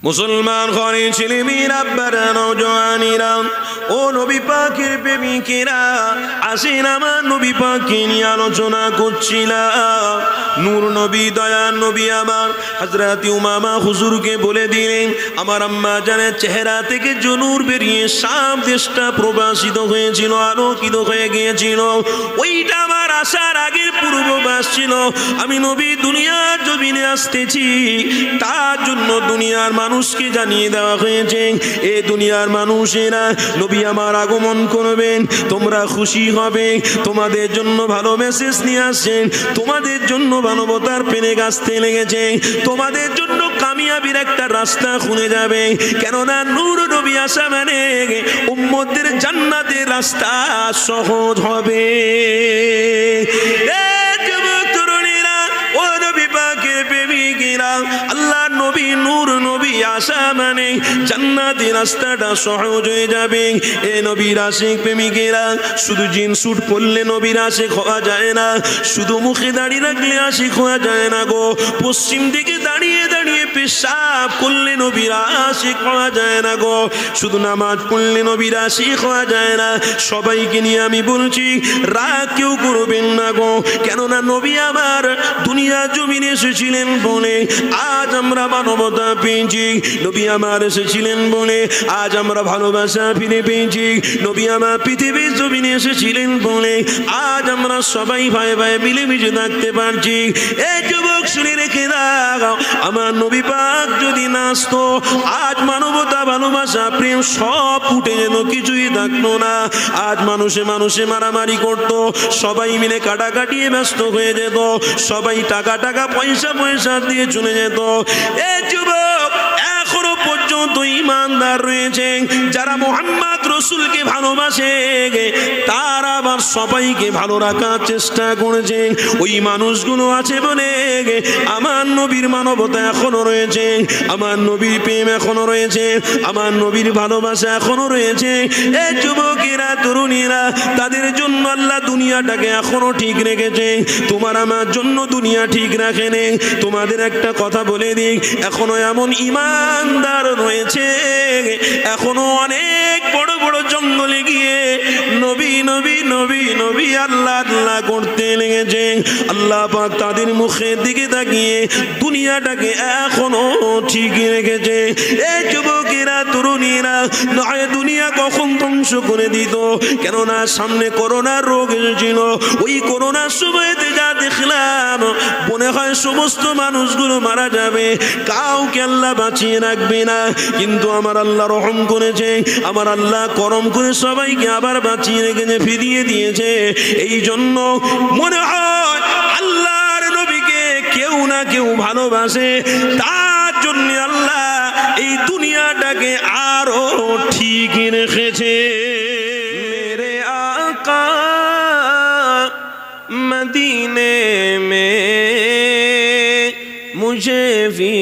মুসলমান ঘরে ছেলে মেয়েরা, আব্বারা, নওজওয়ানেরা, ও নবী পাকের প্রেমিকেরা, আসেন আমার নবী পাককে নিয়ে আলোচনা করছিলাম। নূর নবী, দয়ার নবী আমার হযরত উমামা হুজুরকে বলে দিলেন, আমার আম্মা জানের চেহারা থেকে যে নূর বেরিয়ে শাম দেশটা প্রবাসিত হয়েছিল, আলোকিত হয়ে গিয়েছিল, ওইটা আমার আসার আগের পূর্বাভাস ছিল। আমি নবী দুনিয়ার জমিনে আসতেছি, তার জন্য দুনিয়ার মানুষকে জানিয়ে দেওয়া হয়েছে, এ দুনিয়ার মানুষেরা নবী আমার আগমন করবেন, তোমরা খুশি হবে, তোমাদের জন্য ভালো মেসেজ নিয়ে আসছেন, তোমাদের জন্য মানবতার পেনে গাছতে লেগেছে, তোমাদের জন্য কামিয়াবির একটা রাস্তা খুলে যাবে। কেননা নূর নবী আসা মানে উম্মতদের জান্নাতের রাস্তা সহজ হবে। আল্লাহ নবী নূর নবী আসা মানে জান্নাতের রাস্তাটা সহজ হয়ে যাবে। এ নবীর আশিক প্রেমিকেরা, শুধু জিন্স স্যুট পরলে নবীর আশিক হওয়া যায় না, শুধু মুখে দাঁড়িয়ে রাখলে আশিক হওয়া যায় না গো, পশ্চিম দিকে দাঁড়িয়ে দাঁড়িয়ে পেশাব করলে নবীর আশিক হওয়া যায় না গো, শুধু নামাজ পড়লে নবীর আশিক হওয়া যায় না। সবাইকে নিয়ে আমি বলছি, রাগ কেউ করবেন না গো, কেননা নবী আমার দুনিয়া জমিনে এসেছিলেন বলে আজ আমরা মানবতা পেয়েছি, নবী আমার এসেছিলেন বলে আজ আমরা ভালোবাসা ফিরে পেয়েছি, নবী আমার পৃথিবীর জমিনে এসেছিলেন বলে আজ আমরা সবাই ভাই ভাই মিলেমিশে থাকতে পারছি। এই যুবক শুনে রেখে দাও, আমার নবী পাক যদি না আসতো, আজ মানবতা, ভালোবাসা, প্রেম সব উঠে যেত, কিছুই থাকতো না। আজ মানুষে মানুষে মারামারি করতো, সবাই মিলে কাটাকাটিয়ে ব্যস্ত হয়ে যেত, সবাই টাকা টাকা পয়সা পয়সা দিয়ে চলে যেত। এ যুবক, এখনো পর্যন্ত ইমানদার রয়েছে যারা মুহাম্মদ রাসূলকে ভালোবাসে, তারা আবার সবাইকে ভালো রাখার চেষ্টা করেছে। ওই মানুষগুলো আছে বলে আমার নবীর মানবতা এখনো রয়েছে, আমার নবীর প্রেম এখনো রয়েছে, আমার নবীর ভালোবাসা এখনো রয়েছে। এই যুবকেরা, তরুণীরা, তাদের জন্য আল্লাহ দুনিয়াটাকে এখনো ঠিক রেখেছে, তোমার আমার জন্য দুনিয়া ঠিক রাখেনি। তোমাদের একটা কথা বলে দিই, এখনো এমন ইমানদার রয়েছে, এখনো অনেক বড় বড় জঙ্গলে গিয়ে নবী নবী নবী নবী আল্লাহ আল্লাহ করতে লেগেছে। আল্লাহ পাক তাদের মুখের দিকে তাকিয়ে দুনিয়াটাকে এখনো ঠিক রেখেছে। এই যুবকেরা, তরুণীরা, নয় দুনিয়া কখন ধ্বংস করে দিত, কেননা সামনে করোনার রোগ এসেছিল। ওই করোনার সময়তে যা দেখলাম, মনে হয় সমস্ত মানুষগুলো মারা যাবে, কাউকে আল্লাহ বাঁচিয়ে রাখবে না। কিন্তু আমার আল্লাহ রহম করেছে, আমার আল্লাহ করম করে সবাইকে আবার বাঁচিয়ে রেখেছে, ফিরিয়ে দিয়েছে। এই জন্য মনে হয় আল্লাহর নবীকে কেউ না কেউ ভালোবাসে, তার জন্য আল্লাহ এই দুনিয়াটাকে আরো ঠিক রেখেছে। মেরে আকা মদিনে মে मुझे भी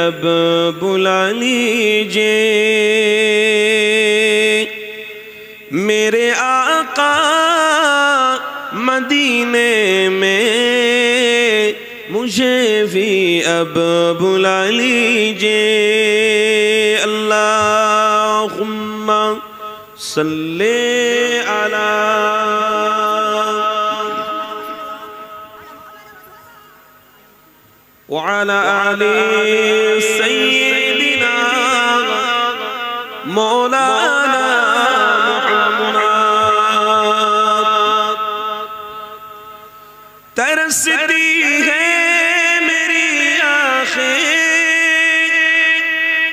अब बुला लीजिए, मेरे आका मदीने में मुझे भी अब बुला लीजिए। अल्लाहुम्मा सल्ले अला وعلى آل سيدنا مولانا محمد। तरसती है मेरी आँखें,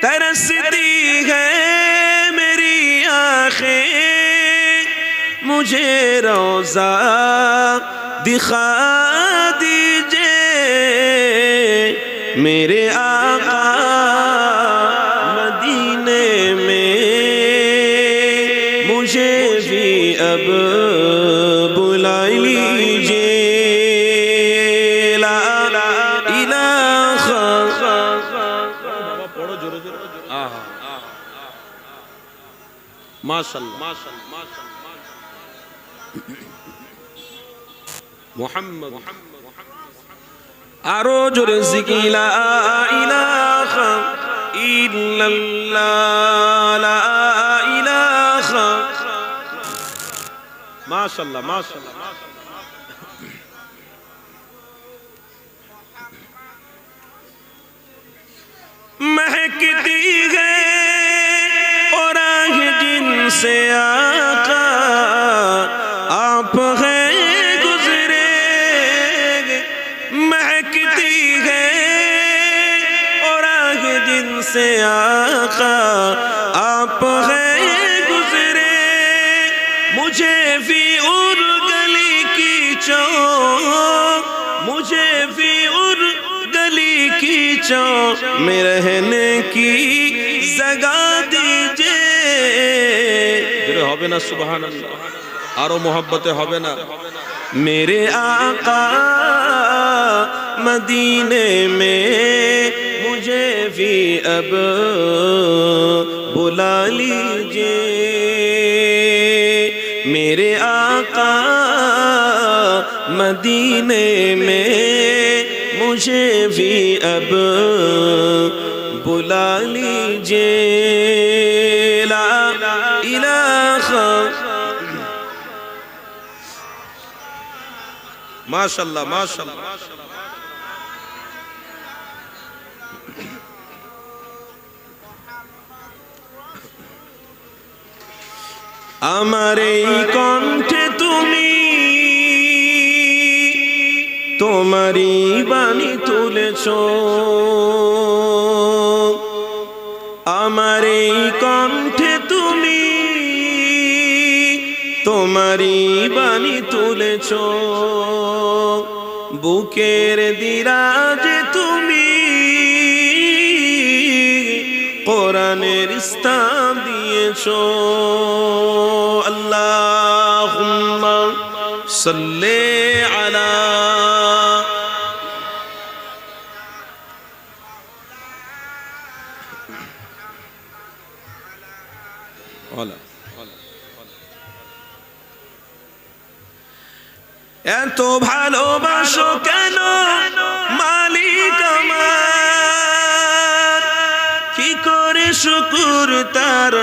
तरसती है मेरी आँखें, मुझे रोज़ा दिखा दीजिए, मेरे आका मदीने में मुझे भी अब बुला लीजिए। ला इलाहा माशाअल्लाह मुहम्मद আরো জোরে জিকির লা ইলাহা ইল্লাল্লাহ লা ইলাহা মাশাআল্লাহ মাশাআল্লাহ महकती है और आह जिनसे आका आप हैं गुजरे महकती है और आह जिनसे आका आप हैं गुजरे मुझे भी उर गली की चौक मुझे भी उर गली की चौक में रहने की जगह दीजिए होबे ना सुभान अल्लाह आरो मोहब्बते होबे ना मेरे आका मदीने में मुझे भी अब बुला लीजिए मेरे आका मदीने में मुझे भी अब बुला लीजिए ला इलाहा माशाअल्लाह माशाअल्लाह আমার এই কণ্ঠে তুমি তোমারই বাণী তুলেছো আমার এই কণ্ঠে তুমি তোমারই বাণী তুলেছো বুকের দিরাজে তুমি কোরআনের স্থান দিয়েছো আল্লাহুম্মা সাল্লি আলা এত ভালোবাসো কেন মালিক আমার কি করে শুকর তার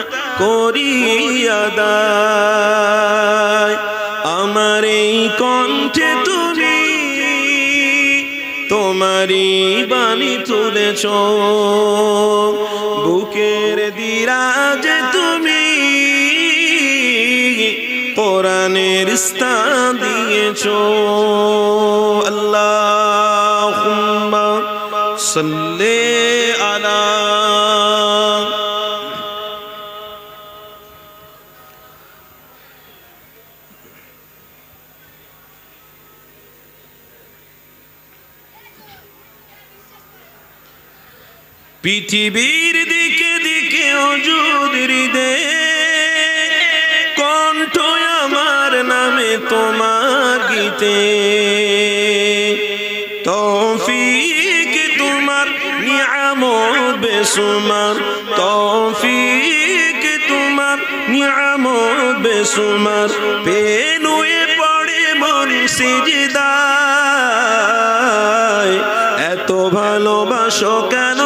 করি আদায় আমার এই কণ্ঠে তুমি তোমারই বাণী তুলেছো বুকের দিরাজে তুমি কোরআনের স্থান দিয়েছো আল্লাহুম্মা সাল্লি আলা পৃথিবীর দিকে দিকে ওজুদ হৃদয়ে কণ্ঠ আমার নামে তোমার গীতে তৌফিক তোমার নিয়ামত বেসুমার তৌফিক তোমার নিয়ামত বেসুমার পেনুয়ে পড়ে মন সিজদায় এত ভালোবাসো কেন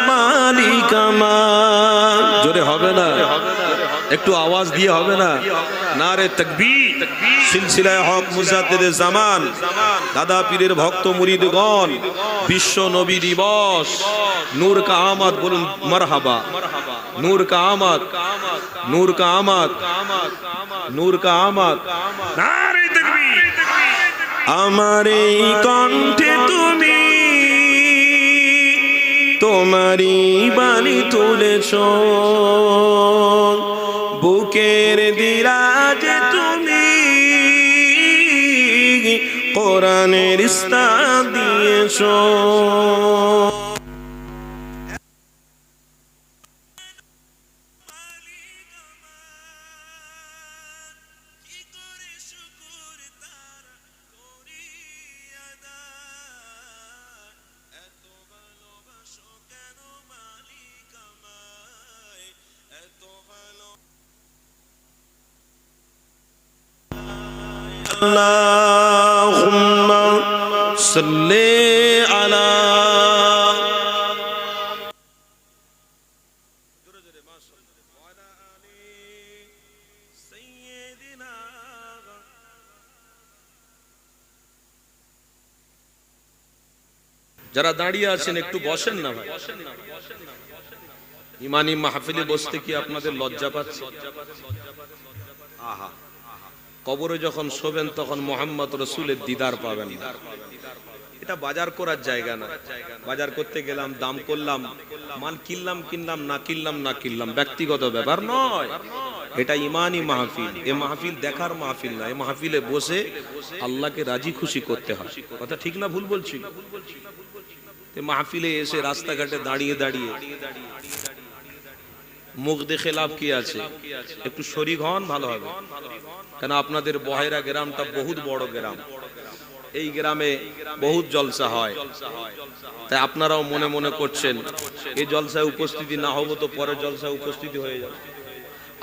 মালিক আমার জোরে হবে না একটু আওয়াজ দিয়ে হবে না নারে তাকবীর সিলসিলায়ে হক মুজাদ্দিদে জামান দাদা পীরের ভক্ত মুরিদগণ বিশ্ব নবী দিবস নূর কা আমাদ বলুন মারহাবা নূর কা আমাদ নূর কা আমাদ নূর কা আমাদ নারে তাকবীর আমার এই কণ্ঠে তুমি তোমারই বাণী তুলেছো বুকের দিরাজে তুমি কোরআনের স্থান দিয়েছো আল্লাহুম্মা সাল্লি আলা যারা দাঁড়িয়ে আছেন একটু বসেন না ভাই। ইমানি মাহফিলে বসতে কি আপনাদের লজ্জা পাচ্ছে? আহা, কবরে যখন শোবেন তখন মোহাম্মদ রসুলের দিদার পাবেন না। এটা বাজার করার জায়গা না। বাজার করতে গেলাম, দাম করলাম, মাল কিনলাম না কিনলাম ব্যক্তিগত ব্যাপার নয়। এটা ইমানি মাহফিল। এ মাহফিল দেখার মাহফিল না। এ মাহফিলে বসে আল্লাহকে রাজি খুশি করতে হয়। কথা ঠিক না ভুল বলছি? মাহফিলে এসে রাস্তাঘাটে দাঁড়িয়ে দাঁড়িয়ে মুখ দেখে লাভ কি আছে? একটু শরীক হন, ভালো হবে। কেন আপনাদের বহেরা গ্রামটা বহুত বড় গ্রাম, এই গ্রামে বহুত জলসা হয়। তাই আপনারাও মনে মনে করছেন এই জলসায় উপস্থিতি না হবো তো পরের জলসায় উপস্থিতি হয়ে যাবে,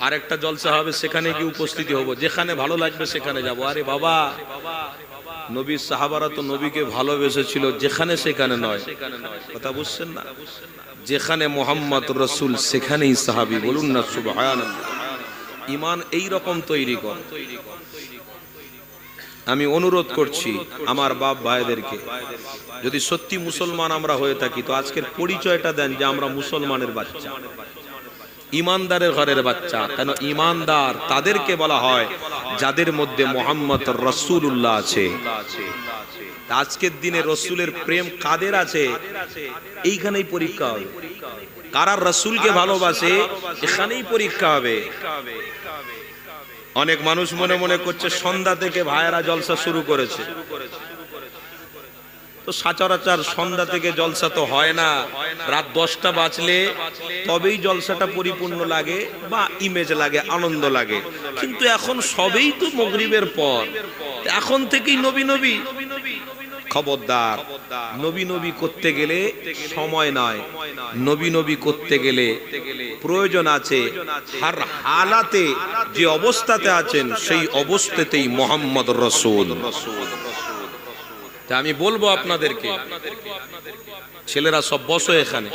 আরেকটা জলসা হবে সেখানে গিয়ে উপস্থিতি হবো, যেখানে ভালো লাগবে সেখানে যাব। আরে বাবা, নবীর সাহাবারা তো নবীকে ভালোবেসেছিল, যেখানে সেখানে নয়। কথা বুঝছেন না? যেখানে মোহাম্মদ রসুল সেখানেই সাহাবী। বলুন না সুবহানাল্লাহ। ঈমান এই রকম তৈরি কর। আমি অনুরোধ করছি আমার বাপ ভাইদেরকে, যদি সত্যি মুসলমান আমরা হয়ে থাকি তো আজকের পরিচয়টা দেন যে আমরা মুসলমানের বাচ্চা, ইমানদারের ঘরের বাচ্চা। কেন ইমানদার তাদেরকে বলা হয় যাদের মধ্যে মোহাম্মদ রাসূলুল্লাহ আছে। আজকের দিনে রসুলের প্রেম কাদের আছে এইখানেই পরীক্ষা হবে। কারা রসুলকে ভালোবাসে এখানেই পরীক্ষা হবে। অনেক মানুষ মনে মনে করছে সন্ধ্যা থেকে ভাইয়েরা জলসা শুরু করেছে, তো সচরাচর সন্ধ্যা থেকে জলসা তো হয় না। রাত 10টা বাজলে তবেই জলসাটা পরিপূর্ণ লাগে বা ইমেজ লাগে, আনন্দ লাগে। কিন্তু এখন সবেই তো মাগরিবের পর, এখন থেকেই নবী নবী। খবরদার, নবী নবী করতে গেলে সময় নয়, নবী নবী করতে গেলে প্রয়োজন আছে। হর হালাতে যে অবস্থাতে আছেন সেই অবস্থাতেই মোহাম্মদ রাসূল। আমি বলবো আপনাদেরকে, ছেলেরা সব বসো এখানে,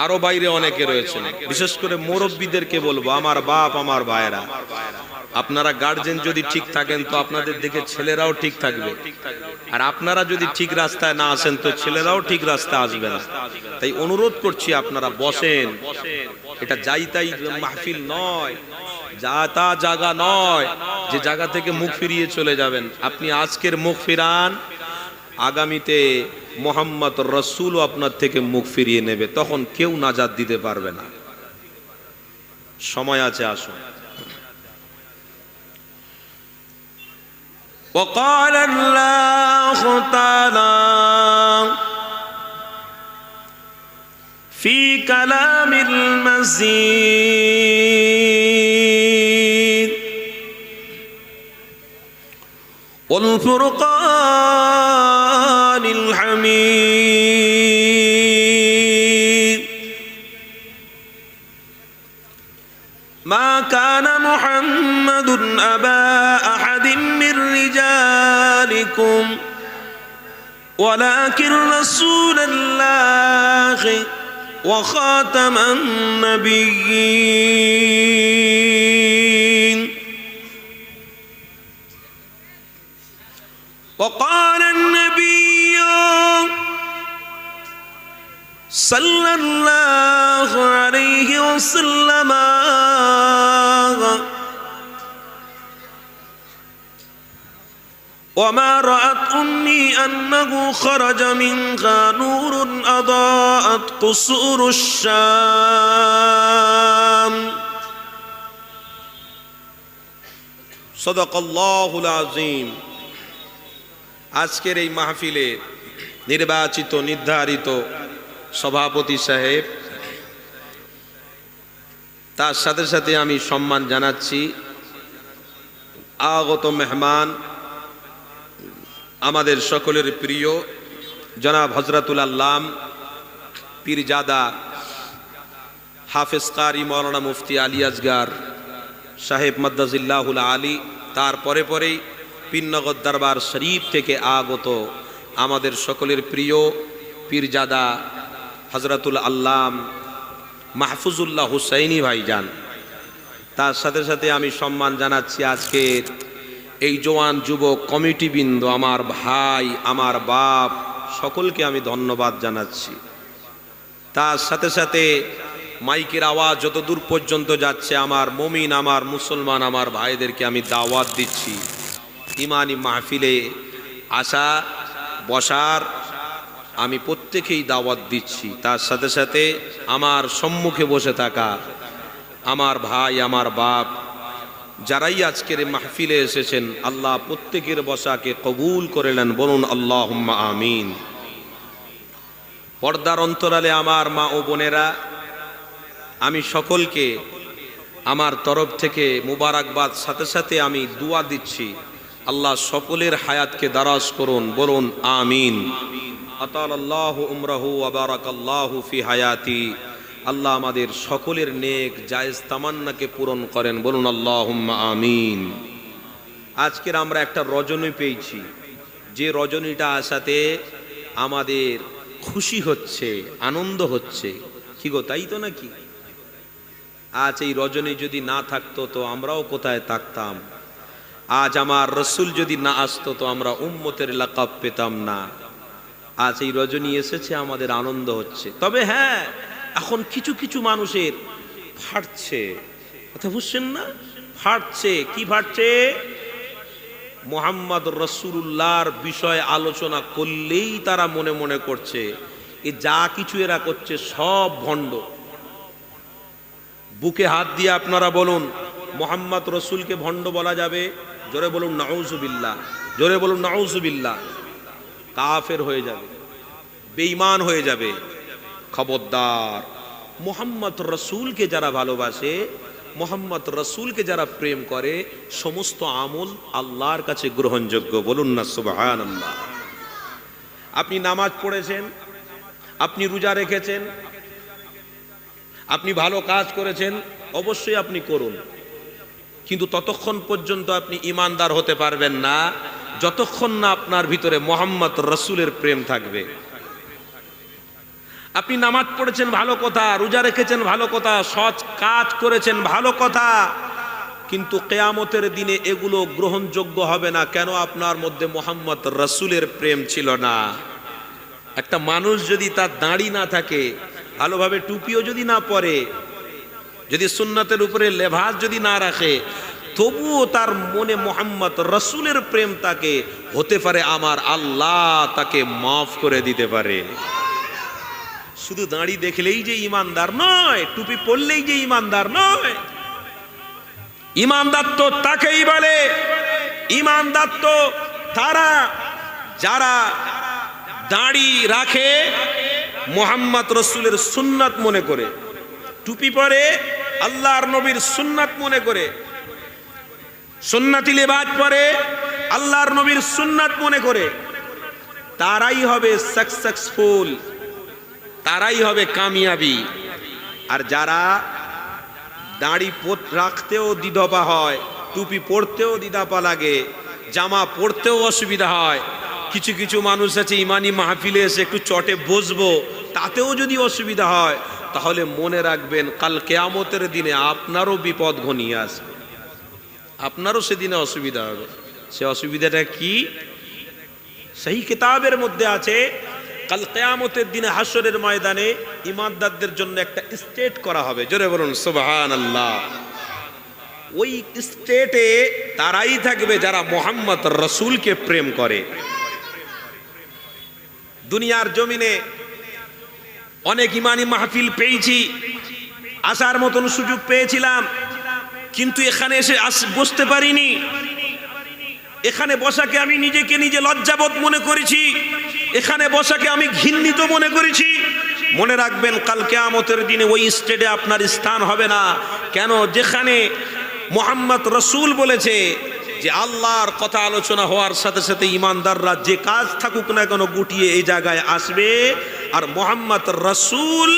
আরো বাইরে অনেকে রয়েছেন, বিশেষ করে মুরব্বীদেরকে বলবো, আমার বাপ আমার ভাইয়েরা, আপনারা গার্জেন যদি ঠিক থাকেন তো আপনাদের দেখে ছেলেরাও ঠিক থাকবে, আর আপনারা যদি ঠিক রাস্তায় না আসেন তো ছেলেরাও ঠিক রাস্তায় আসবে না। তাই অনুরোধ করছি আপনারা বসেন। এটা যাই তাই মাহফিল নয়, যা তা জায়গা নয় যে জায়গা থেকে মুখ ফিরিয়ে চলে যাবেন। আপনি আজকের মুখ ফিরান, আগামীতে মোহাম্মদ রাসূলও আপনার থেকে মুখ ফিরিয়ে নেবে, তখন কেউ নাজাত দিতে পারবে না। সময় আছে, আসুন। وقال الله تعالى في كلام المزيد والفرقان الحميد ما كان محمد أبا أحد من رجالكم ولكن رسول الله وخاتم النبيين وقال النبي صلى الله عليه وسلم وما رأت أمي أنه خرج منها نور أضاءت قصور الشام صدق الله العظيم। আজকের এই মাহফিলে নির্বাচিত নির্ধারিত সভাপতি সাহেব, তার সাথে সাথে আমি সম্মান জানাচ্ছি আগত মেহমান, আমাদের সকলের প্রিয় জনাব হযরতুল আল্লাম পীরজাদা হাফেজ কারি মাওলানা মুফতি আলী আসগার সাহেব মাদ্দাজিল্লাহুল আলী, তার পরে পরেই পীরনগর দরবার শরীফ থেকে আগত আমাদের সকলের প্রিয় পীরজাদা হযরতুল আল্লাম মাহফুজুল্লাহ হুসাইনি ভাইজান। তার সাথে সাথে আমি সম্মান জানাচ্ছি আজকের এই জওয়ান যুবক কমিটিবৃন্দ, আমার ভাই, আমার বাপ, সকলকে আমি ধন্যবাদ জানাচ্ছি। তার সাথে সাথে মাইকের আওয়াজ যত দূর পর্যন্ত যাচ্ছে, আমার মুমিন, আমার মুসলমান, আমার ভাইদেরকে আমি দাওয়াত দিচ্ছি ইমানি মাহফিলে আসা বসার, আমি প্রত্যেকেই দাওয়াত দিচ্ছি। তার সাথে সাথে আমার সম্মুখে বসে থাকা আমার ভাই, আমার বাপ, যারাই আজকের মাহফিলে এসেছেন, আল্লাহ প্রত্যেকের বসাকে কবুল করে নেন, বলুন আল্লাহুম্মা আমিন। পর্দার অন্তরালে আমার মা ও বোনেরা, আমি সকলকে আমার তরফ থেকে মুবারকবাদ, সাথে সাথে আমি দোয়া দিচ্ছি আল্লাহ সকলের হায়াতকে দারাজ করুন, বলুন আমিন। আতালাল্লাহু উমরাহু ওয়া বারাকাল্লাহু ফি হায়াতি। আল্লাহ আমাদের সকলের নেক জায়েজ তামান্নাকে পূরণ করেন, বলুন আল্লাহুম্মা আমিন। আজকের আমরা একটা রজনী পেয়েছি, যে রজনীটা আসাতে আমাদের খুশি হচ্ছে, আনন্দ হচ্ছে। কি গো, তাই তো নাকি? আজ এই রজনী যদি না থাকতো তো আমরাও কোথায় থাকতাম? আজ আমার রসুল যদি না আসতো তো আমরা উম্মতের লাকাব পেতাম না। আজ এই রজনী এসেছে, আমাদের আনন্দ হচ্ছে। তবে হ্যাঁ, এখন কিছু কিছু মানুষের ফাটছে, কথা বুঝছেন না? ফাটছে। কি ফাটছে? মুহাম্মদ রাসূলুল্লাহর বিষয়ে আলোচনা করলেই তারা মনে মনে করছে এ যা কিছু এরা করছে সব ভণ্ড। বুকে হাত দিয়ে আপনারা বলুন, মুহাম্মদ রসুলকে ভণ্ড বলা যাবে? জোরে বলুন নাউজুবিল্লাহ, জোরে বলুন নাউজুবিল্লাহ। কাফের হয়ে যাবে, বেঈমান হয়ে যাবে। খবরদার, মুহাম্মদ রসুলকে যারা ভালোবাসে, মুহাম্মদ রসুলকে যারা প্রেম করে, সমস্ত আমল আল্লাহর কাছে গ্রহণযোগ্য, বলুন না সুবহানাল্লাহ। আপনি নামাজ পড়েছেন, আপনি রোজা রেখেছেন, আপনি ভালো কাজ করেছেন, অবশ্যই আপনি করুন, কিন্তু ততক্ষণ পর্যন্ত আপনি ইমানদার হতে পারবেন না যতক্ষণ না আপনার ভিতরে মুহাম্মদ রসুলের প্রেম থাকবে। আপনি নামাজ পড়েছেন, ভালো কথা, রোজা রেখেছেন, ভালো কথা, সৎ কাজ করেছেন, ভালো কথা, কিন্তু কিয়ামতের দিনে এগুলো গ্রহণযোগ্য হবে না। কেন? আপনার মধ্যে মুহাম্মদ রসুলের প্রেম ছিল না। একটা মানুষ যদি তার দাড়ি না থাকে, ভালোভাবে টুপিও যদি না পরে, যদি সুন্নাতের উপরে লেভাস যদি না রাখে, তবুও তার মনে মুহাম্মদ রসুলের প্রেম তাকে হতে পারে, আমার আল্লাহ তাকে মাফ করে দিতে পারে। শুধু দাড়ি দেখলেই যে ইমানদার নয়, টুপি পরলেই যে ইমানদার নয়। ইমানদার তো তাকেই বলে, ইমানদার তো তারা যারা দাড়ি রাখে মুহাম্মদ রসুলের সুন্নাত মনে করে, টুপি পরে আল্লাহর নবীর সুন্নাত মনে করে, সুন্নাতি লেবাস পরে আল্লাহর নবীর সুন্নাত মনে করে, তারাই হবে সাকসেসফুল, তারাই হবে কামিয়াবি। আর যারা দাড়ি রাখতেও দ্বিধা হয়, টুপি পরতেও দ্বিধা লাগে, জামা পরতেও অসুবিধা হয়, কিছু কিছু মানুষ আছে ইমানি মাহফিলে এসে একটু চটে বসবো তাতেও যদি অসুবিধা হয়, তাহলে মনে রাখবেন কাল কিয়ামতের দিনে আপনারও বিপদ ঘনিয়ে আসবে, আপনারও সেদিনে অসুবিধা হবে। সে অসুবিধাটা কি? সেই কিতাবের মধ্যে আছে, কাল কিয়ামতের দিনে হাসরের ময়দানে ইমানদারদের জন্য একটা স্টেট করা হবে, জোরে বলুন সুবহানাল্লাহ। ওই স্টেটে তারাই থাকবে যারা মুহাম্মদ রসুলকে প্রেম করে। দুনিয়ার জমিনে অনেক ইমানি মাহফিল পেয়েছি, আসার মতন সুযোগ পেয়েছিলাম, কিন্তু এখানে এসে বসতে পারিনি। এখানে বসাকে আমি নিজেকে নিজে লজ্জাবোধ মনে করেছি, এখানে বসাকে আমি ঘৃণিত মনে করেছি। মনে রাখবেন কাল কিয়ামতের দিনে ওই স্টেটে আপনার স্থান হবে না। কেন? যেখানে মুহাম্মদ রসুল বলেছে যে আল্লাহর কথা আলোচনা হওয়ার সাথে সাথে ইমানদাররা যে কাজ থাকুক না কেন গুটিয়ে এই জায়গায় আসবে, আর মুহাম্মদ রসুল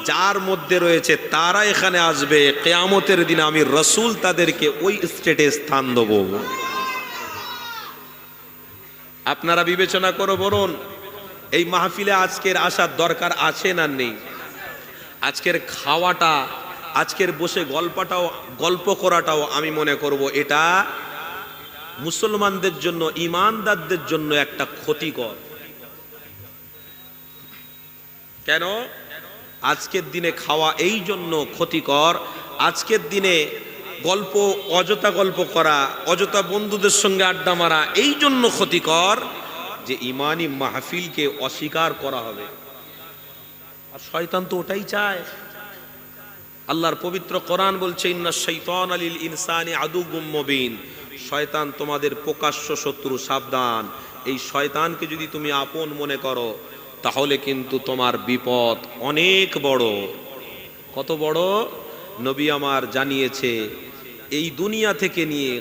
যার মধ্যে রয়েছে তারা এখানে আসবে। কিয়ামতের দিনে আমি রসুল তাদেরকে ওই স্টেটে স্থান দেব। আপনারা বিবেচনা করে বলুন, এই মাহফিলে আজকের আসার দরকার আছে না নেই? আজকের খাওয়াটা, আজকের বসে গল্প করাটাও আমি মনে করব এটা মুসলমানদের জন্য, ঈমানদারদের জন্য একটা ক্ষতিকর। কেন? আজকের দিনে খাওয়া এই জন্য ক্ষতিকর, আজকের দিনে অযথা গল্প করা, অযথা বন্ধুদের সঙ্গে আড্ডা মারা এই জন্য ক্ষতিকর যে ইমানি মাহফিলকে অস্বীকার করা হবে। আর শয়তান তো ওটাই চায়। আল্লাহর পবিত্র কোরআন বলছে, ইন্নাশ শাইতানা লিল ইনসানি আদুউম মুবিন, শয়তান তোমাদের প্রকাশ্য শত্রু, সাবধান। এই শয়তানকে যদি তুমি আপন মনে করো তাহলে কিন্তু তোমার বিপদ অনেক বড়। কত বড়? নবী আমার জানিয়েছে, এই দুনিয়া থেকে নিয়ে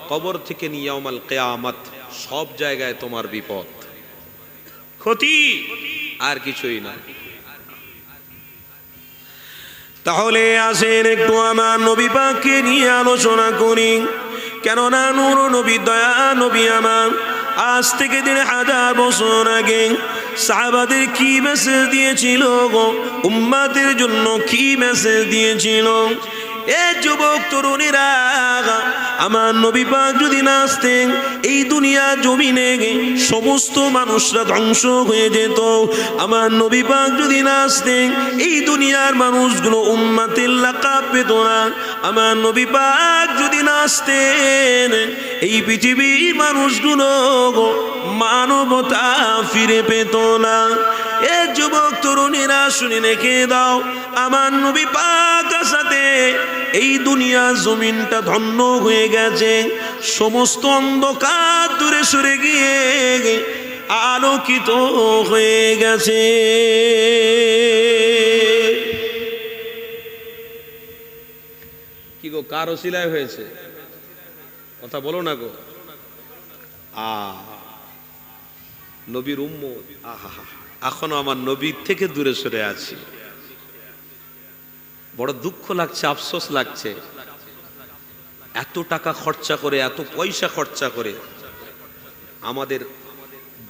কবর থেকে নিয়ে ইয়াউমাল কিয়ামত সব জায়গায় তোমার বিপদ, ক্ষতি, আর কিছুই না। তাহলে আসেন একটু আমার নবী পাককে নিয়ে আলোচনা করি। কেননা নূর নবী, দয়া নবী আমার আজ থেকে ১৫০০ বছর আগে সাহাবাদের কি মেসেজ দিয়েছিল গো, উম্মাদের জন্য কি মেসেজ দিয়েছিল। এ যুবক তরুণীরা, আমার নবী পাক যদি না আসতেন এই দুনিয়া জমিনে সমস্ত মানুষরা ধ্বংস হয়ে যেত। আমার নবী পাক যদি না আসতেন এই দুনিয়ার মানুষগুলো উম্মাতের লাকাব পেত না। আমার নবী পাক যদি না আসতেন এই পৃথিবীর মানুষগুলো মানবতা ফিরে পেত না। এ যুবক তরুণীরা শুনে রেখে দাও, আমার নবী পাক সাথে এই দুনিয়া জমিনটা ধন্য হয়ে গেছে, সমস্ত অন্ধকার দূরে সরে গিয়ে আলোকিত হয়ে গেছে। কি গো, কার ওসিলায় হয়েছে? কথা বলো না গো। নবীর উম্মত, এখনো আমার নবীর থেকে দূরে সরে আছি। বড় দুঃখ লাগছে, আফসোস লাগছে। এত টাকা খরচা করে, এত পয়সা খরচা করে আমাদের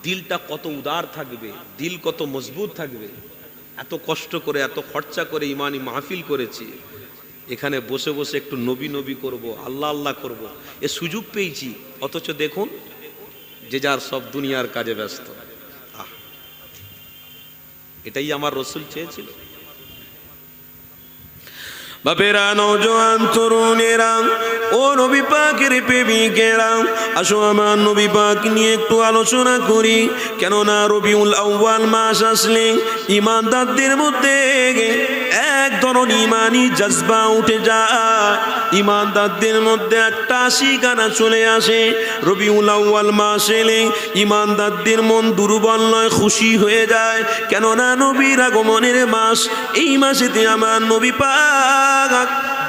দিলটা কত উদার থাকবে, দিল কত মজবুত থাকবে। এত কষ্ট করে, এত খরচা করে ইমানি মাহফিল করেছি, এখানে বসে বসে একটু নবী নবী করব, আল্লাহ আল্লাহ করব, এ সুযোগ পেয়েছি। অথচ দেখুন যে যার সব দুনিয়ার কাজে ব্যস্ত। এটাই আমার রাসূল চেয়েছিল। বাপেরা, নওজোয়ান তরুণেরা, ও নবী পাকের প্রেমিকেরা, আসো আমার নবী পাক নিয়ে একটু আলোচনা করি। কেননা রবিউল আউয়াল মাস আসলে ঈমানদারদের মধ্যে এক ধরনের ঈমানি জজবা উঠে যায়, ঈমানদারদের মধ্যে একটা আশিকানা চলে আসে। রবিউল আউয়াল মাস এলে ঈমানদারদের মন দুর্বল নয়, খুশি হয়ে যায়। কেননা নবীর আগমনের মাস, এই মাসেতে আমার নবী পাক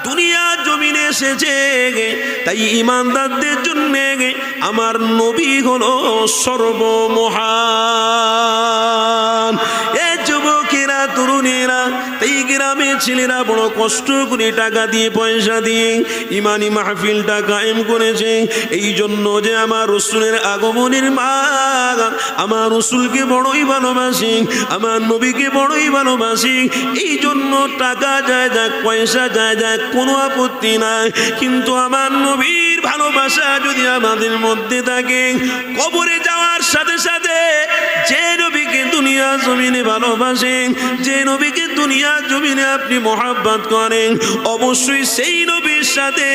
দুনিয়া জমিনে এসেছে। তাই ঈমানদারদের জন্য আমার নবী হলো সর্বমহান। এ যুবকেরা, তরুণেরা, এই গ্রামের ছেলেরা বড় কষ্ট করে টাকা দিয়ে, পয়সা দিয়ে ইমানি মাহফিলটা কায়েম করেছে। এই জন্য যে আমার রাসূলের আগমনের মাস, আমার রাসূলকে বড়ই ভালোবাসি, আমার নবীকে বড়ই ভালোবাসি। এই জন্য টাকা যায় যাক, পয়সা যায় যাক, কোনো আপত্তি নাই। কিন্তু আমার নবীর ভালোবাসা যদি আমাদের মধ্যে থাকে, কবরে যাওয়ার সাথে সাথে যে নবীকে দুনিয়া জমিনে ভালোবাসেন, যে নবীকে দুনিয়া জমিনে আপনি মহব্বত করেন, অবশ্যই সেই নবীর সাথে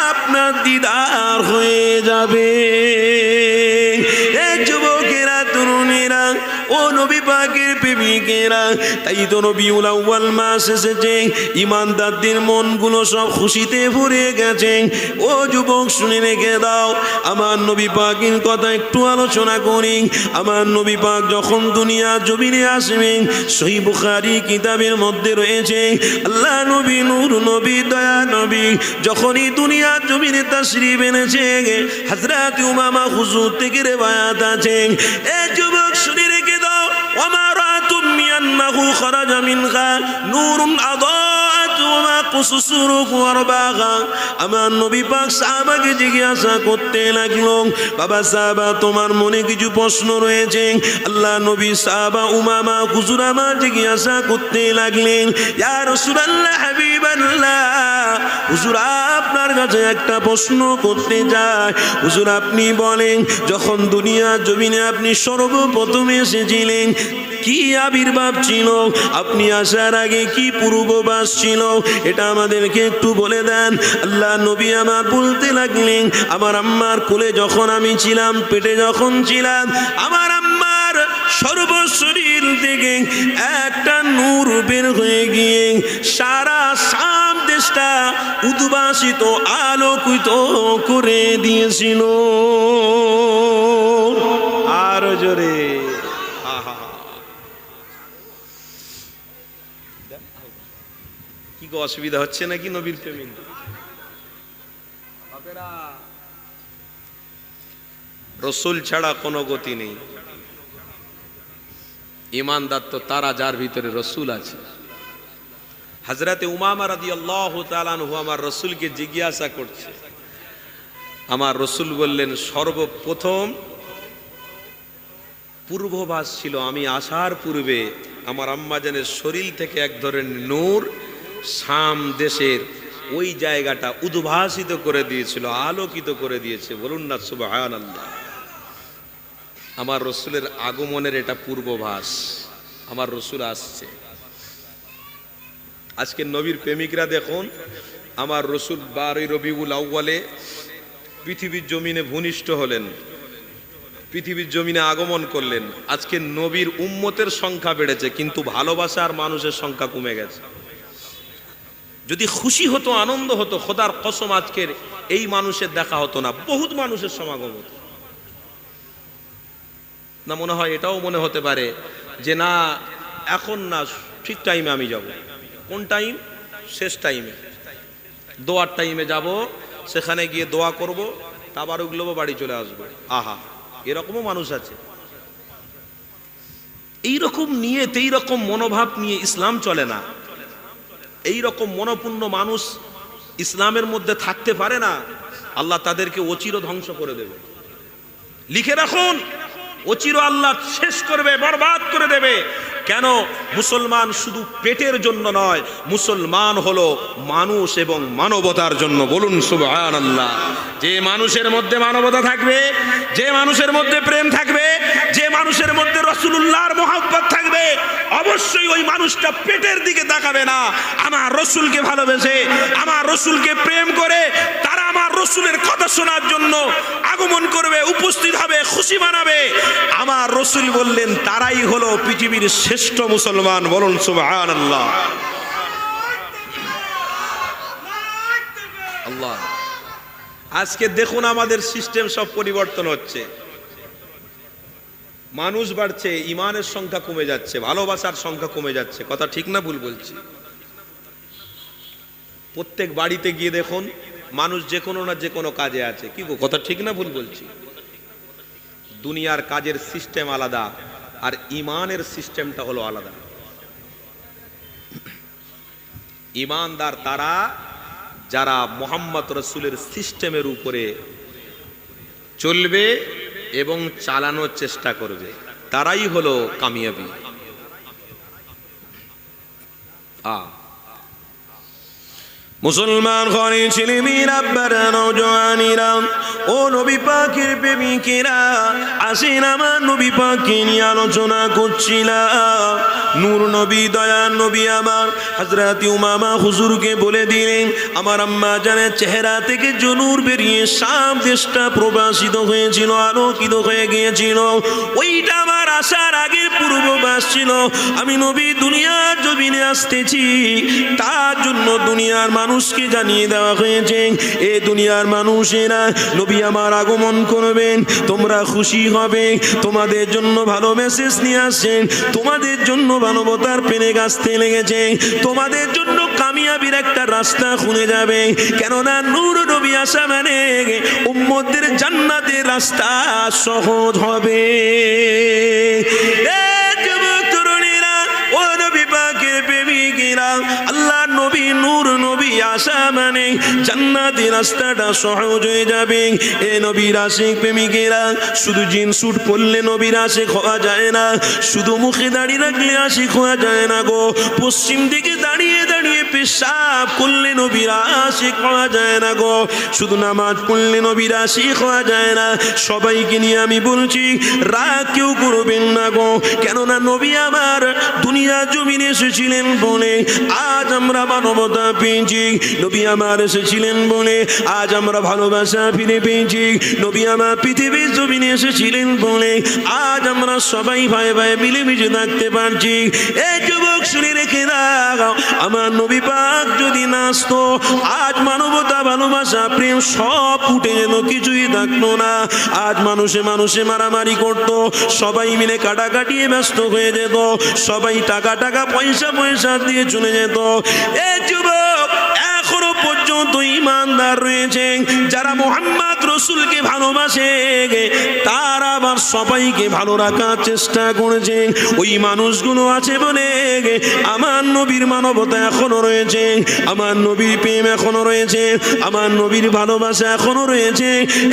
আপনার দিদার হয়ে যাবে। এই যুবকেরা, তরুণেরা, ও নবী পাকের প্রেমিকেরা, তাই তো রবিউল আউয়াল মাস এসেছে, ঈমানদারদের মনগুলো সব খুশিতে ভরে গেছে। ও যুবক, শুনে রেখে দাও, আমার নবী পাকের কথা একটু আলোচনা করি। আমার নবী পাক যখন দুনিয়া জমিনে আসবেন, সহিহ বুখারী কিতাবের মধ্যে রয়েছে, আল্লাহ নবী, নূর নবী, দয়া নবী যখনই দুনিয়া জমিনে তাশরীফ এনেছে, হযরত উমামা হুজুর থেকে রিওয়ায়াত আছে। এ যুবক, শুনে রেখে দাও, ওয়া মা রাতুম মিয়ান্নাহু খারাজা মিনহা নূরুন আদাআত ওয়া মা কুসুসুরুক ওয়ারবাগা। আমার নবী পাক সাহাবাকে জিজ্ঞাসা করতে লাগলো, বাবা সাহাবা তোমার মনে কিছু প্রশ্ন রয়েছে? আল্লাহ নবী সাহাবা উমামা কুসুরামা জিজ্ঞাসা করতে লাগলেন, ইয়া রাসূলুল্লাহ হাবিবাল্লাহ, হুজুর আপনার কাছে একটা প্রশ্ন করতে চাই। হুজুর আপনি বলেন, যখন দুনিয়া জমিনে আপনি সর্বপ্রথম এসেছিলেন কি আবির্ভাব ছিল? আপনি আসার আগে কি পূর্বাভাস ছিল? এটা আমাদেরকে একটু বলে দেন। আল্লাহ নবী আমার বলতে লাগলেন, আমার আম্মার কোলে যখন আমি ছিলাম, পেটে যখন ছিলাম, আমার আম্মার সর্বশরীর থেকে একটা নূর বের হয়ে গিয়ে সারা শাম দেশটা উদ্ভাসিত আলোকিত করে দিয়েছিল। আর জোরে কি অসুবিধা হচ্ছে নাকি নবীর প্রেমী? রসুল ছাড়া কোনো গতি নেই। ঈমানদার তো তারা যার ভিতরে রসুল আছে। হযরতে উমামা রাদিয়াল্লাহু তাআলা আনহু আমার রসুলকে জিজ্ঞাসা করছে, আমার রসুল বললেন সর্বপ্রথম পূর্বাভাস ছিল, আমি আসার পূর্বে আমার আম্মাজানের শরীর থেকে এক ধরনের নূর শাম দেশের ওই জায়গাটা উদ্ভাসিত করে দিয়েছিল, আলোকিত করে দিয়েছে। বলুন না সুবহানাল্লাহ। আমার রসুলের আগমনের এটা পূর্বাভাস, আমার রসুল আসছে। আজকে নবীর প্রেমিকরা দেখুন, আমার রসুল 12 রবিউল আউয়ালে পৃথিবীর জমিনে ভূমিষ্ঠ হলেন, পৃথিবীর জমিনে আগমন করলেন। আজকে নবীর উম্মতের সংখ্যা বেড়েছে, কিন্তু ভালোবাসার মানুষের সংখ্যা কমে গেছে। যদি খুশি হতো, আনন্দ হতো, খোদার কসম আজকের এই মানুষের দেখা হতো না, বহুত মানুষের সমাগম হতো না। মনে হয় এটাও মনে হতে পারে যে না এখন না, ঠিক টাইমে আমি যাব। কোন টাইম? শেষ টাইমে, দোয়ার টাইমে যাব, সেখানে গিয়ে দোয়া করব, তাবারুক লব, বাড়ি চলে আসবো। আহা, এরকমও মানুষ আছে। এইরকম নিয়ত, এইরকম মনোভাব নিয়ে ইসলাম চলে না। এইরকম মনোপূর্ণ মানুষ ইসলামের মধ্যে থাকতে পারে না। আল্লাহ তাদেরকে অচির ধ্বংস করে দেবে। লিখে রাখুন, অচির আল্লাহ শেষ করবে, বরবাদ করে দেবে। কেন? মুসলমান শুধু পেটের জন্য নয়, মুসলমান হলো মানুষ এবং মানবতার জন্য। বলুন সুবহানাল্লাহ। যে মানুষের মধ্যে মানবতা থাকবে, যে মানুষের মধ্যে প্রেম থাকবে, যে মানুষের মধ্যে রাসূলুল্লাহর মহব্বত থাকবে, অবশ্যই ওই মানুষটা পেটের দিকে তাকাবে না। আমার রসুলকে ভালোবেসে, আমার রসুলকে প্রেম করে তারা আমার রসুলের কথা শোনার জন্য আগমন করবে, উপস্থিত হবে, খুশি মানাবে। আমার রসুল বললেন তারাই হলো পৃথিবীর শ্রেষ্ঠ মুসলমান। বলুন সুবহানাল্লাহ। আল্লাহ, আজকে দেখুন আমাদের সিস্টেম সব পরিবর্তন হচ্ছে। মানুষ বাড়ছে, ইমানের সংখ্যা কমে যাচ্ছে, ভালোবাসার সংখ্যা কমে যাচ্ছে। কথা ঠিক না ভুল বলছি? প্রত্যেক বাড়িতে গিয়ে দেখুন, মানুষ যে কোনো না যে কোনো কাজে আছে। কি গো, কথা ঠিক না ভুল বলছি? দুনিয়ার কাজের সিস্টেম আলাদা, আর ইমানের সিস্টেমটা হলো আলাদা। ইমানদার তারা যারা মুহাম্মদ রাসূলের সিস্টেমের উপরে চলবে এবং চালানোর চেষ্টা করবে, তারাই হলো কামিয়াবি। মুসলমান ঘরে ছেলেমেয়েরা, আব্বারা, নওজওয়ানেরা, ও নবী পাকের প্রেমিকেরা, আসেন আমার নবী পাককে নিয়ে আলোচনা করছিলাম। নূর নবী, দয়ার নবী আমার হযরত উমামা হুজুরকে বলে দিলেন, আমার আম্মা জানের চেহারা থেকে যে নূর বেরিয়ে শাম দেশটা প্রবাসিত হয়েছিল, আলোকিত হয়ে গিয়েছিল, ওইটা আমার আসার আগের পূর্বাভাস ছিল। আমি নবী দুনিয়ার জমিনে আসতেছি, তার জন্য দুনিয়ার মানুষকে জানিয়ে দেওয়া হয়েছে, এ দুনিয়ার মানুষেরা নবী আমার আগমন করবেন, তোমরা খুশি হবে, তোমাদের জন্য ভালো মেসেজ নিয়ে আসছেন, তোমাদের জন্য মানবতার পেনে গাছতে লেগেছে, তোমাদের জন্য কামিয়াবির একটা রাস্তা খুলে যাবে। কেননা নূর নবী আসা মানে উম্মতদের জান্নাতের রাস্তা সহজ হবে। আল্লাহ আমার নবী নূর নবী আসা মানে জান্নাতের রাস্তাটা সহজ হয়ে যাবে। এ নবীর আশিক প্রেমিকেরা, শুধু জিন স্যুট পরলে নবীর আশিক হওয়া যায় না, শুধু মুখে দাঁড়িয়ে রাখলে আশিক হওয়া যায় না গো। পশ্চিম দিকে দাঁড়িয়ে দাঁড়িয়ে পেশাব করলে নবীর আশিক হওয়া যায় না গো, শুধু নামাজ পড়লে নবীর আশিক হওয়া যায় না। সবাইকে নিয়ে আমি বলছি, রাগ কেউ করবেন না গো, কেননা নবী আমার দুনিয়া জমিনে এসেছিলেন বলে আজ আমরা মানবতা পেয়েছি। নবী আমার এসেছিলেন বলে আজ আমরা ভালোবাসা ফিরে পেয়েছি। নবী আমার পৃথিবীর জমিনে এসেছিলেন বলে আজ আমরা সবাই ভাই ভাই মিলেমিশে থাকতে পারছি। এই যুবক শুনে রেখে দাও, আমার নবী পাক যদি না আসতো আজ মানবতা ভালোবাসা প্রেম সব উঠে যেত, কিছুই থাকতো না। আজ মানুষে মানুষে মারামারি করতো, সবাই মিলে কাটাকাটিয়ে ব্যস্ত হয়ে যেত, সবাই টাকা টাকা পয়সা পয়সা দিয়ে চলে যেত। এই যুবক এখনো পর্যন্ত ইমানদার রয়েছে যারা মুহাম্মদ রসুলকে ভালোবাসে, তারা আবার সবাইকে ভালো রাখার চেষ্টা করেছে। ওই মানুষগুলো আছে বলে আমার নবীর মানবতা এখনো রয়েছে, আমার নবীর প্রেম এখনো রয়েছে, আমার নবীর ভালোবাসা এখনো রয়েছে।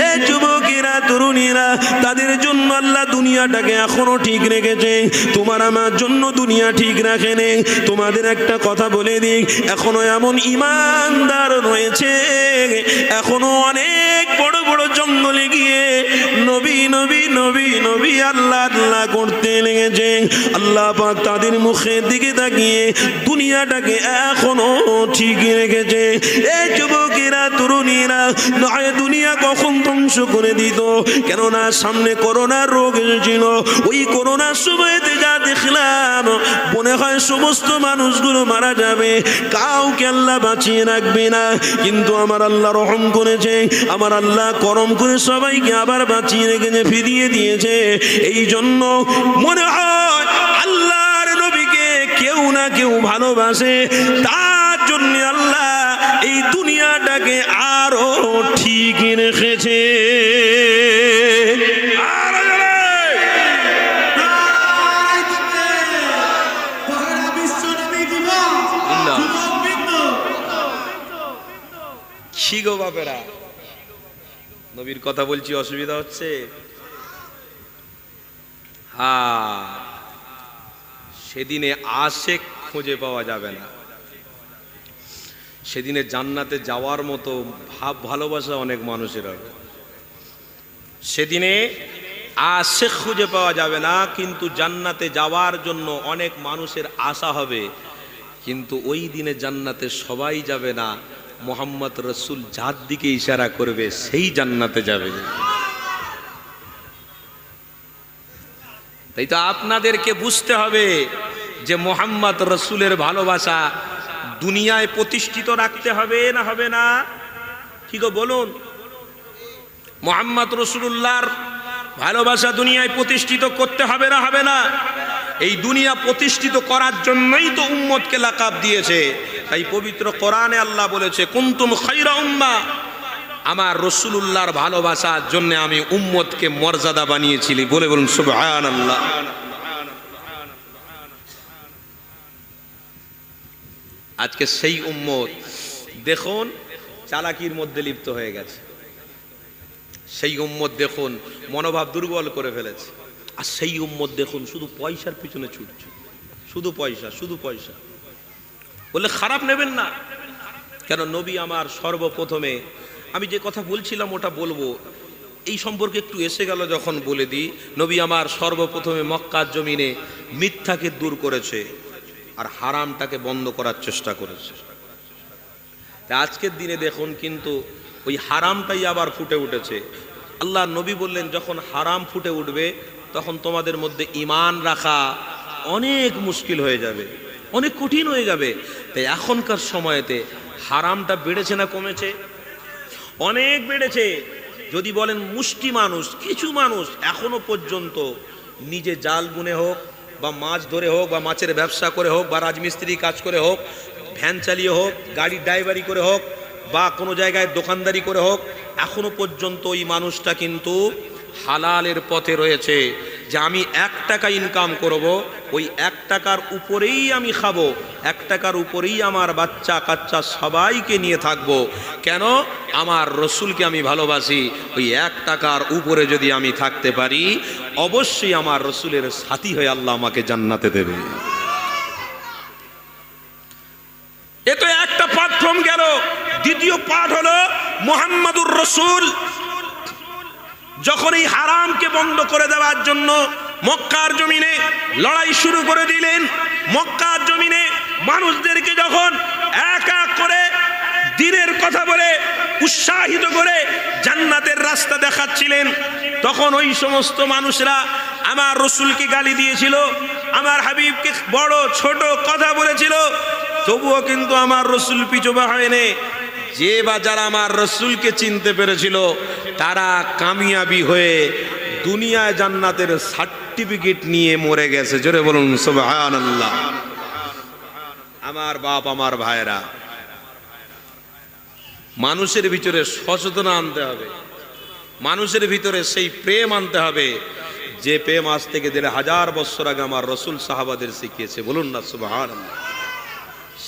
এই যুবকেরা তরুণীরা, তাদের জন্য আল্লাহ দুনিয়াটাকে এখনো ঠিক রেখেছে, তোমার আমার জন্য দুনিয়া ঠিক রাখেনি। তোমাদের একটা কথা বলে দিই, এখনো এমন ইমানদার রয়েছে, এখনো অনেক বড় বড় জঙ্গলে গিয়ে নবী নবী নবী নবী আল্লাহ আল্লাহ করতে লেগেছে। আল্লাহ পাক তাদের মুখের দিকে তাকিয়ে দুনিয়াটাকে এখনো ঠিক রেখেছে। এই যুবকেরা তরুণীরা, নয় দুনিয়া কখন ধ্বংস করে দিত, কেননা সামনে করোনার রোগ এসেছিল। ওই করোনার সময়তে যা দেখলাম, মনে হয় সমস্ত মানুষগুলো মারা যাবে, কাউকে আল্লাহ বাঁচিয়ে রাখবে না। কিন্তু আমার আল্লাহ রহম করেছে, আমার আল্লাহ করম করে সবাইকে আবার বাঁচিয়ে রেখেছে, ফিরিয়ে দিয়েছে। এই জন্য মনে হয় আল্লাহর নবীকে কেউ না কেউ ভালোবাসে, তার জন্য আল্লাহ এই দুনিয়াটাকে আরো ঠিক রেখেছে। কি গো বাপেরা, নবীর কথা বলছি, অসুবিধা হচ্ছে? হ্যাঁ, সেদিনে আশেক খুঁজে পাওয়া যাবে না। সেদিনে জান্নাতে যাওয়ার মতো ভাব ভালোবাসা অনেক মানুষের হবে। সেদিনে আশেক খুঁজে পাওয়া যাবে না, কিন্তু জান্নাতে যাওয়ার জন্য অনেক মানুষের আশা হবে। কিন্তু ওই দিনে জান্নাতে সবাই যাবে না, মুহাম্মদ রসুল যার দিকে ইশারা করবে সেই জান্নাতে যাবে। তাই তো আপনাদেরকে বুঝতে হবে যে মুহাম্মদ রসুলের ভালোবাসা দুনিয়ায় প্রতিষ্ঠিত রাখতে হবে না হবে না? কি গো বলুন, মুহাম্মদ রসুলুল্লাহর ভালোবাসা দুনিয়ায় প্রতিষ্ঠিত করতে হবে না হবে না? এই দুনিয়া প্রতিষ্ঠিত করার জন্যই তো উম্মতকে লাকাব দিয়েছে। তাই পবিত্র কোরআনে আল্লাহ বলেছে, কুনতুম খায়রা উম্মাহ, আমার রসুলুল্লাহর ভালোবাসার জন্য আমি উম্মতকে মর্যাদা বানিয়েছিলি। বলে বলুন সুবহানাল্লাহ। আজকে সেই উম্মত দেখুন চালাকির মধ্যে লিপ্ত হয়ে গেছে, সেই উম্মত দেখুন মনোভাব দুর্বল করে ফেলেছে। আর সেই উম্মত দেখুন শুধু পয়সার পিছনে ছুটছে, শুধু পয়সা, শুধু পয়সা। বললে খারাপ নেবেন না, কেন নবী আমার সর্বপ্রথমে, আমি যে কথা বলছিলাম ওটা বলবো, এই সম্পর্কে একটু এসে গেল যখন বলে দিই। নবী আমার সর্বপ্রথমে মক্কার জমিনে মিথ্যাকে দূর করেছে আর হারামটাকে বন্ধ করার চেষ্টা করেছে। আজকের দিনে দেখুন কিন্তু ওই হারামটাই আবার ফুটে উঠেছে। আল্লাহ নবী বললেন, যখন হারাম ফুটে উঠবে তখন তোমাদের মধ্যে ঈমান রাখা অনেক মুশকিল হয়ে যাবে, অনেক কঠিন হয়ে যাবে। তাই এখনকার সময়তে হারামটা বেড়েছে না কমেছে? অনেক বেড়েছে। যদি বলেন মুষ্টি মানুষ, কিছু মানুষ এখনো পর্যন্ত নিজে জাল বুনে হোক বা মাছ ধরে হোক বা মাছের ব্যবসা করে হোক বা রাজমিস্ত্রি কাজ করে হোক, ভ্যান চালিয়ে হোক, গাড়ির ড্রাইভারি করে হোক বা কোনো জায়গায় দোকানদারি করে হোক, এখনো পর্যন্ত ওই মানুষটা কিন্তু হালালের পথে রয়েছে। যে আমি 1 টাকা ইনকাম করব, ওই 1 টাকার উপরেই আমি খাবো, 1 টাকার উপরেই আমার বাচ্চা কাচ্চা সবাইকে নিয়ে থাকবো। কেন? আমার রসুলকে আমি ভালোবাসি। ওই 1 টাকার উপরে যদি আমি থাকতে পারি, অবশ্যই আমার রসুলের সাথী হয়ে আল্লাহ আমাকে জান্নাতে দেবে। এ তো একটা প্ল্যাটফর্ম গেল। দ্বিতীয় পাঠ হলো মুহাম্মাদুর রসুল যখন এই হারামকে বন্ধ করে দেওয়ার জন্য মক্কার জমিনে লড়াই শুরু করে দিলেন, মক্কার জমিনে মানুষদেরকে যখন এক এক করে দ্বীনের কথা বলে উৎসাহিত করে জান্নাতের রাস্তা দেখাচ্ছিলেন, তখন ওই সমস্ত মানুষরা আমার রসুলকে গালি দিয়েছিল, আমার হাবিবকে বড় ছোট কথা বলেছিল, তবুও কিন্তু আমার রসুল পিছু হয়নি। যে বা যারা আমার রসুলকে চিনতে পেরেছিল তারা কামিয়াবি হয়ে দুনিয়ায় জান্নাতের সার্টিফিকেট নিয়ে মরে গেছে। জোরে বলুন সুবহানাল্লাহ। আমার বাপ, আমার ভাইরা, মানুষের ভিতরে সচেতনতা আনতে হবে, মানুষের ভিতরে সেই প্রেম আনতে হবে যে প্রেম আজ থেকে 1500 বছর আগে আমার রসুল সাহাবাদের শিখিয়েছে। বলুন না সুবহানাল্লাহ।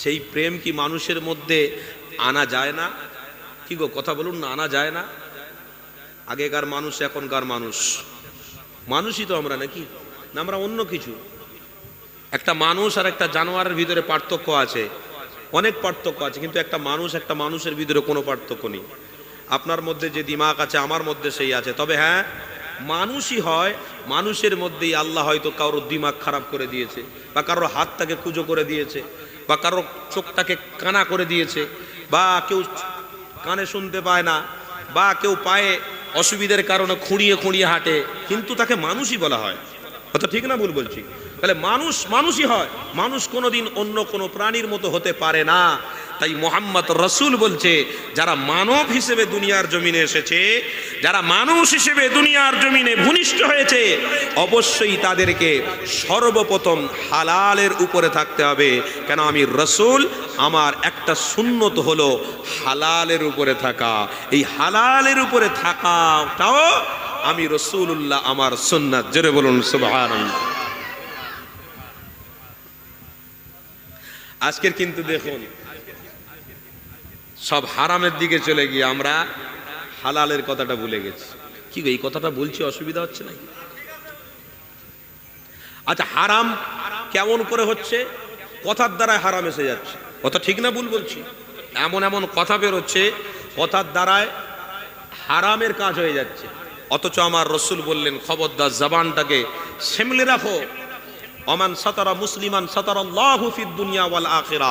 সেই প্রেম কি মানুষের মধ্যে আনা যায় না? কি গো, কথা বলুন না, আনা যায় না? আগেকার মানুষ এখনকার মানুষ, মানুষই তো আমরা, নাকি না আমরা অন্য কিছু? একটা মানুষ আর একটা জানোয়ারের ভিতরে পার্থক্য আছে, অনেক পার্থক্য আছে, কিন্তু একটা মানুষের ভিতরে কোনো পার্থক্য নেই। আপনার মধ্যে যে দিমাগ আছে আমার মধ্যে সেই আছে, তবে হ্যাঁ মানুষই হয়, মানুষের মধ্যেই আল্লাহ হয়তো কারোর দিমাগ খারাপ করে দিয়েছে, বা কারোর হাতটাকে কুঁজো করে দিয়েছে, বা কারোর চোখটাকে কানা করে দিয়েছে, বা কেউ কানে শুনতে পায় না, বা কেউ পায়ে অসুবিধার কারণে খুঁড়িয়ে খুঁড়িয়ে হাঁটে, কিন্তু তাকে মানুষই বলা হয়। কথা ঠিক না ভুল বলছি? তাহলে মানুষ মানুষই হয়, মানুষ কোনোদিন অন্য কোনো প্রাণীর মতো হতে পারে না। তাই মুহাম্মদ রসুল বলছে, যারা মানব হিসেবে দুনিয়ার জমিনে এসেছে, যারা মানুষ হিসেবে দুনিয়ার জমিনে ভূমিষ্ঠ হয়েছে, অবশ্যই তাদেরকে সর্বপ্রথম হালালের উপরে থাকতে হবে। কেন? আমি রসুল, আমার একটা সুন্নত হলো হালালের উপরে থাকা। এই হালালের উপরে থাকাটাও আমি রসুল্লাহ, আমার সুন্নাত। জোরে বলুন সুবহানাল্লাহ। আজকের কিন্তু দেখুন সব হারামের দিকে চলে গিয়ে আমরা হালালের কথাটা ভুলে গেছি। কি গো, এই কথাটা বলছি অসুবিধা হচ্ছে নাকি? আচ্ছা, হারাম কেমন করে হচ্ছে? কথার দ্বারাই হারাম এসে যাচ্ছে। কথা ঠিক না ভুল বলছি? এমন এমন কথা বের হচ্ছে, কথার দ্বারায় হারামের কাজ হয়ে যাচ্ছে। অথচ আমার রসুল বললেন, খবরদার জবানটাকে সামলে রাখো। ওমান সাতারা মুসলিমান সাতারাল্লাহু ফিদ দুনিয়া ওয়াল আখিরা।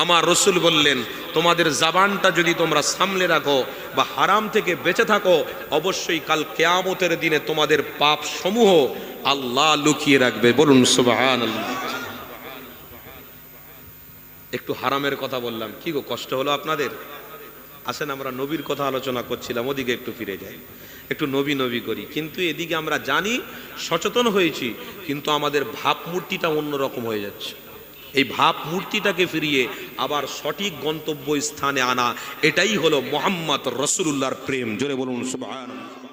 আমার রসুল বললেন, তোমাদের জবানটা যদি তোমরা সামলে রাখো বা হারাম থেকে বেঁচে থাকো, অবশ্যই কাল কিয়ামতের দিনে তোমাদের পাপ সমূহ আল্লাহ লুকিয়ে রাখবে। বলুন সুবহানাল্লাহ। একটু হারামের কথা বললাম, কি গো কষ্ট হলো আপনাদের? আসেন আমরা নবীর কথা আলোচনা করছিলাম, ওদিকে একটু ফিরে যাই, একটু নবী নবী করি। কিন্তু এদিকে আমরা জানি, সচেতন হয়েছি, কিন্তু আমাদের ভাবমূর্তিটা অন্যরকম হয়ে যাচ্ছে। এই ভাবমূর্তিটাকে ফিরিয়ে আবার সঠিক গন্তব্য স্থানে আনা, এটাই হলো মুহাম্মদ রাসূলুল্লাহর প্রেম। জোরে বলুন সুবহানাল্লাহ।